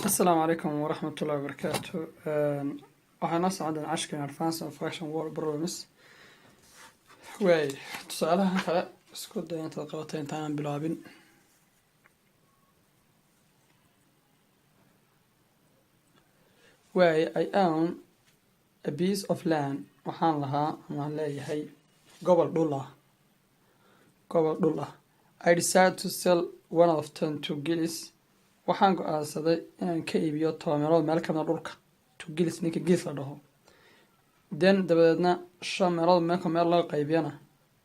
السلام عليكم ورحمة الله وبركاته. waxaan noo socdaa cashkan advance of fraction word problems way tusaalaha kale isku day intaad qabatay intaan bilaabin. way I own a piece of land waxaan lahaa ama leeyahay gobol dhul ah. I decided to sell one of them to Gillis. waxaan go'aansaday inaan ka iibiyo 10 meelood meel ka mid ah dhulka to Gillis ninka Gillis la dhaho. then dabadeedna 5 meelood meel loo qaybiyana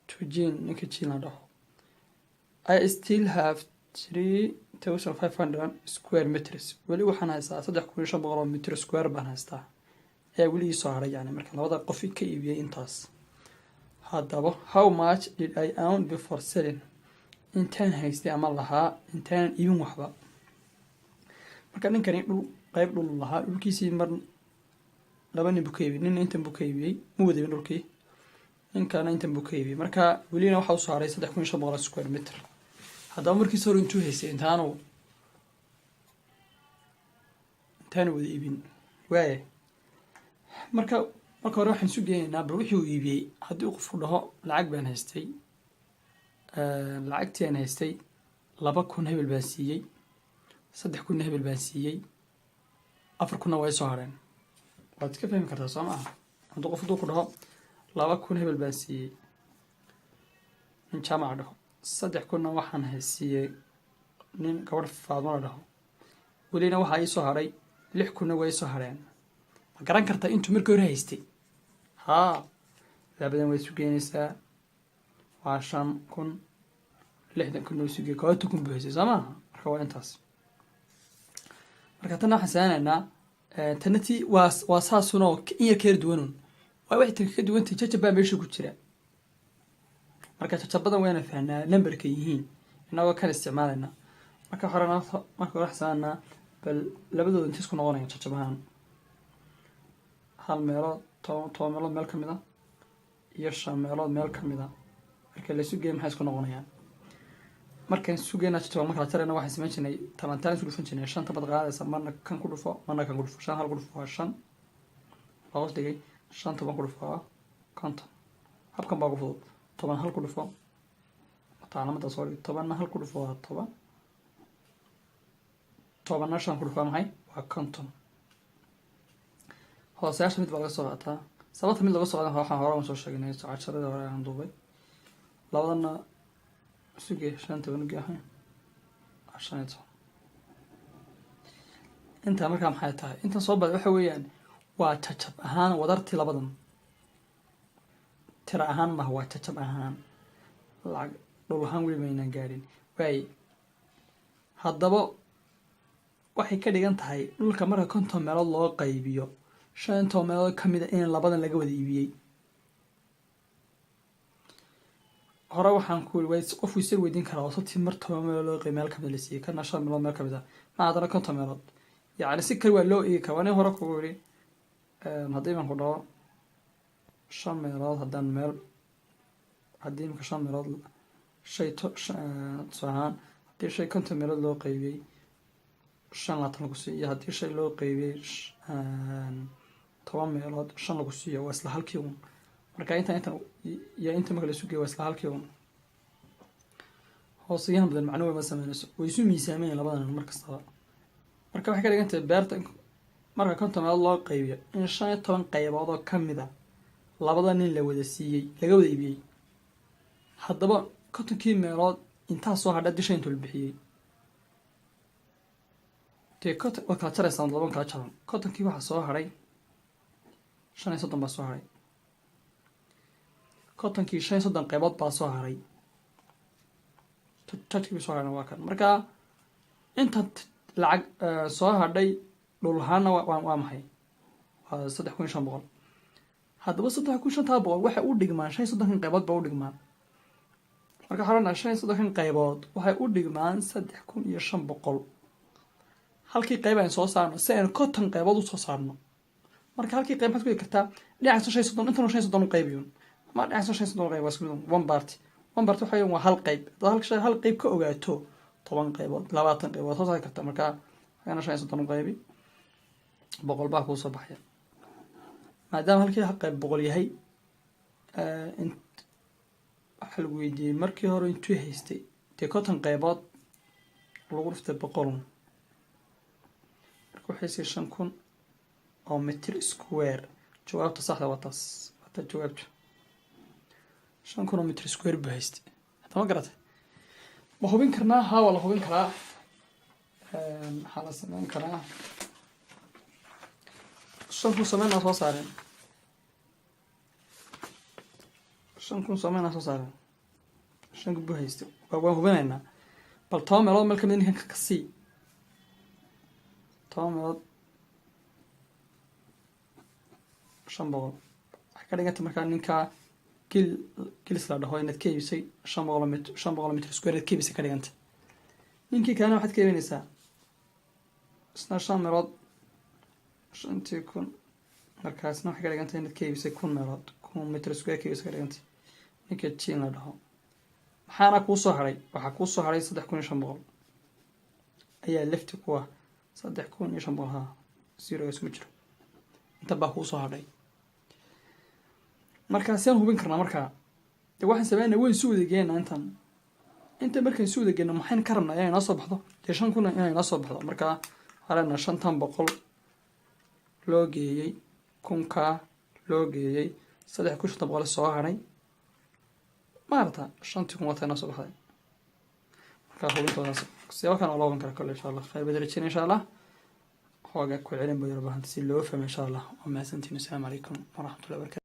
to Jean ninka Jean la dhaho. I still have 3,500 square meters. weli waxaan haystaa 3,500 meter square baan haystaa ayaa weli soo haray yani marka labada qof ka iibiyay intaas. haddaba how much did I own before selling? intaan haystay ama lahaa intaan iibin waxba. marka ninkani qayb dhul lahaa dhulkiisii mar laba nin buu ka iibiyay nin intan buu ka iibiyay mu wadin dhulkii ninkana intan buu ka iibiyay marka welina waxa uu saaray 3,500 square meter. haddaba markii soo intuu haystay intaanu wada iibin way marka hore waxaan isu geenaynaa bal wixii uu iibiyay haddii uu qofku dhaho lacag baan haystay lacagtii aan haystay 2,000 hebel baan siiyey 3,000 hebel baan siiyey 4,000 way soo hareen waad iska fahmi kartaa soo maaha hadduu qofku ku dhaho 2,000 hebel baan siiyey nin jaamac dhaho 3,000 waxaan haysiiyey nin gabadh Faadmo la dhaho welina waxaa ii soo haray 6,000 way soo hareen ma garan kartaa intuu markii hore haystay haa labadan way isu geenaysaa waa 5,000 6,000 oo sugi 2,000 buu haystay soo maaha marka waa intaas. marka tan waxaan saanaynaa tanati waa saasuno in yar kala duwanun waa wixii ka duwantay jajaba meesha ku jira marka jajabadan wayna fahnaa numberka yihiin inagoo kan isticmaalayna marka horena marka wax saanaa bal labadooda inta isku noqonaya jajabahan hal meelood 10 meelood meel kamid ah iyo 5 meelood meel kamid ah marka la sugeey maxay isku noqonayaan markaan sugeena jajaba marka la tarayna waxaan sameeynay talantaan isku dhufan jirnay 5 tabad qaadaysa marna kan ku dhufo marna kan ku dhufo 5 hal ku dhufo 5 laos dhigay 5 tabad ku dhufo 50 habkan baa ku fudud 10 hal ku dhufo taalamada soo dhig 10 hal ku dhufo 10 10 5 ku dhufo maxay waa 50 hoosayaasha mid baa laga soo qaataa sababta mid laga soo qaadan waxaan hore soo sheegnay casharada hore aan duubay labadana sugee 5 gahan 5 inta markaa maxay tahay inta soo bad waxa weeyaan waa jajab ahaan wadarti labadan tira ahaan ma waa jajab ahaan lacag dhul ahaan weli mayna gaarin way haddaba waxay ka dhigan tahay dhulka marka 50 meelood loo qaybiyo 5 meelood kamid ah in labadan laga wada iibiyay. hore waxaan ku way qof wiisir weydiin karaa oo sabti mar 10 meelood loo qayb meel kamid la siiyay kana 5 meelood meel kamid ah ma adana 50 meelood yani si kale waa loo eegi karaa wana hore ku wari haddii aan ku dhaho 5 meelood haddaan meel haddii marka 5 meelood shay saahan haddii shay 50 meelood loo qaybiyay 5 lagu siiyo haddii shay loo qaybiyay 10 meelood 5 lagu siiyo waa isla halkii uun marka inta marka la sugeeyo waa isla halkii uun hoosayahan badan macnuhu ma sameynayso way isu miisaameen labadan markasta marka waxay ka dhigan tahay beerta marka 50 meelood loo qaybiyo in 15 qaybood oo kamid ah labada nin la wada siiyay laga wada iibiyay. haddaba 50 meelood inta soo hadhay dishay inta la bixiyay teekota waa kala jaraysan laban kala jaran 50 waxa soo haray 35 baa soo haray 50 35 qaybood baa soo haray tadkii soo haray waa kan marka inta lacag soo hadhay dhul ahaana waa maxay waa 3,500. haddaba 3,500 waxa u dhigmaan 35 qaybood baa u dhigmaan marka xarana 35 qaybood waxay u dhigmaan 3,500 halkii qayb aan soo saarno si aan 50 qaybood u soo saarno marka halkii qayb maxay ku kartaa dhinaca 35 inta 35 u qaybiyo ma dhinaca 35 qayb waa isku mid one part waxay waa hal qayb hal qayb ka ogaato 10 qaybood 20 qaybood soo saari kartaa marka xagana 5 qaybi boqol baa kuu soo baxaya maadaama halkii qayb boqol yahay waxa lagu weydiiyey markii hore intuu haystay dee 50 qaybood lagu dhuftay boqol marka waxay sii 5,000 oo mitir square jawaabta saxda waa taas hada jawaabta 5,000 oo mitir square buu haystay hadda ma garatay ma hubin karnaa haa waa la hubin karaa waxaa la samayn karaa 5,000 sameynaa soo saareen 5,000 sameynaa soo saareen 5 buu haystay waan hubinaynaa bal 10 meelood meel kamid ninkan ka sii 10 meelood 500 waxay ka dhiganta markaa ninkaa kilis la dhaho inaad ka iibisay 500 mitir square ka iibisay ka dhiganta ninkii kalena waxaad ka iibinaysaa isna 5 meelood 5,000 markaasna waxay ka dhiganta inaad ka iibisay 1,000 meelood 1,000 mitir square ka iibisay ka dhiganta ninka jin la dhaho maxaana kuu soo haray waxaa kuu soo haray 3,500 ayaa lefti ku ah 3,500 haa zero isma jiro inta baa kuu soo hadhay markaa saan hubin karnaa markaa dee waxaan sameynaa wayn suu wadageena inta markaan suu wadageena maxayn ka rabnaa inay noo soo baxdo dee 5,000 inay noo soo baxdo markaa harana 5,000 loo geeyey 1,000 loo geeyey 3,500 soo haray maarta 5,000 wata noo soo baxday markaa hubintoodaas siyaabo kan oo loo hubin kara kale insha Allah khayr badan rajeen insha Allah xoogaa ku celin buu yar baahan si loo fahmo insha Allah wa mahadsantiin. Assalaamu calaykum wa rahmatullahi wa barakatuh.